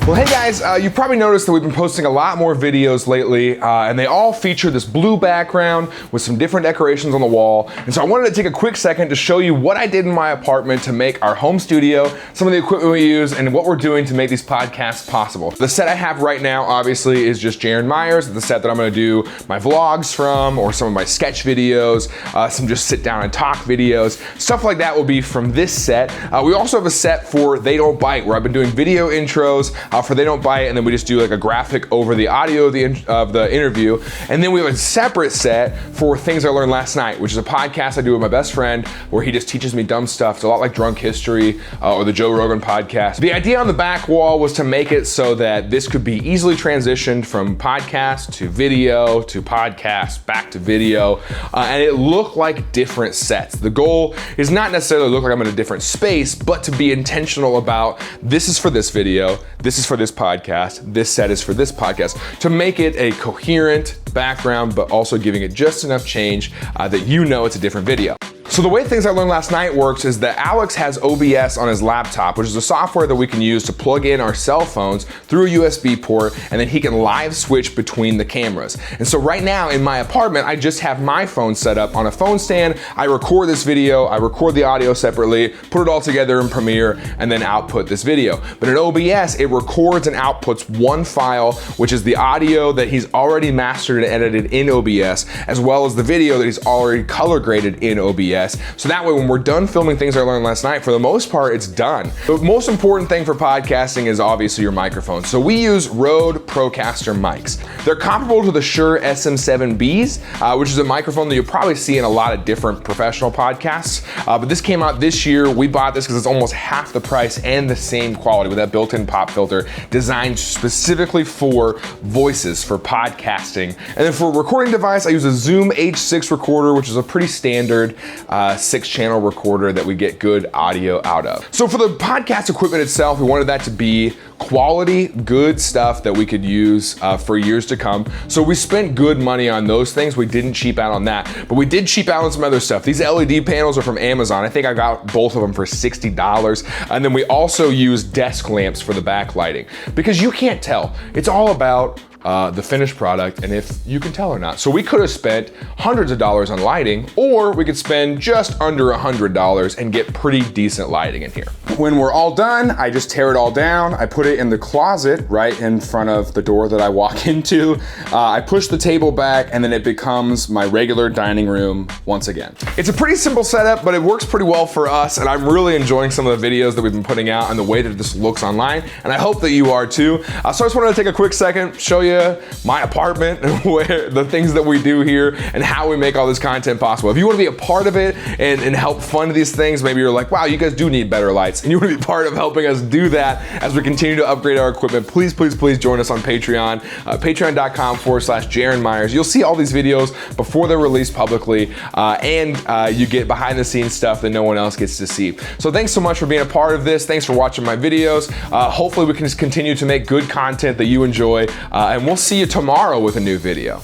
Well, hey guys, you've probably noticed that we've been posting a lot more videos lately, and they all feature this blue background with some different decorations on the wall. And so I wanted to take a quick second to show you what I did in my apartment to make our home studio, some of the equipment we use, and what we're doing to make these podcasts possible. The set I have right now, obviously, is just Jaron Myers, the set that I'm gonna do my vlogs from, or some of my sketch videos, some just sit down and talk videos. Stuff like that will be from this set. We also have a set for They Don't Bite, where I've been doing video intros for They Don't Bite, and then we just do like a graphic over the audio of the interview. And then we have a separate set for Things I Learned Last Night, which is a podcast I do with my best friend, where he just teaches me dumb stuff. It's a lot like Drunk History or the Joe Rogan podcast. The idea on the back wall was to make it so that this could be easily transitioned from podcast to video to podcast, back to video, and it looked like different sets. The goal is not necessarily to look like I'm in a different space, but to be intentional about this is for this video, this is for this podcast, this set is for this podcast, to make it a coherent background, but also giving it just enough change that you know it's a different video. So the way Things I Learned Last Night works is that Alex has OBS on his laptop, which is a software that we can use to plug in our cell phones through a USB port, and then he can live switch between the cameras. And so right now in my apartment, I just have my phone set up on a phone stand. I record this video, I record the audio separately, put it all together in Premiere, and then output this video. But in OBS, it records and outputs one file, which is the audio that he's already mastered and edited in OBS, as well as the video that he's already color graded in OBS. So that way when we're done filming Things I Learned Last Night, for the most part, it's done. The most important thing for podcasting is obviously your microphone. So we use Rode Procaster mics. They're comparable to the Shure SM7Bs, which is a microphone that you'll probably see in a lot of different professional podcasts. But this came out this year. We bought this because it's almost half the price and the same quality with that built-in pop filter designed specifically for voices, for podcasting. And then for a recording device, I use a Zoom H6 recorder, which is a pretty standard 6-channel recorder that we get good audio out of. So for the podcast equipment itself, we wanted that to be quality, good stuff that we could use for years to come. So we spent good money on those things. We didn't cheap out on that, but we did cheap out on some other stuff. These LED panels are from Amazon. I think I got both of them for $60. And then we also use desk lamps for the backlighting, because you can't tell. It's all about the finished product and if you can tell or not. So we could have spent hundreds of dollars on lighting, or we could spend just under $100 and get pretty decent lighting in here. When we're all done, I just tear it all down. I put it in the closet right in front of the door that I walk into. I push the table back, and then it becomes my regular dining room once again. It's a pretty simple setup, but it works pretty well for us, and I'm really enjoying some of the videos that we've been putting out and the way that this looks online, and I hope that you are too. So I just wanted to take a quick second, show you my apartment and where the things that we do here and how we make all this content possible. If you want to be a part of it and help fund these things, maybe you're like, wow, you guys do need better lights, and you want to be part of helping us do that as we continue to upgrade our equipment, please, please, please join us on Patreon, patreon.com/Jaron Myers. You'll see all these videos before they're released publicly, and you get behind the scenes stuff that no one else gets to see. So thanks so much for being a part of this. Thanks for watching my videos. Hopefully we can just continue to make good content that you enjoy, and we'll see you tomorrow with a new video.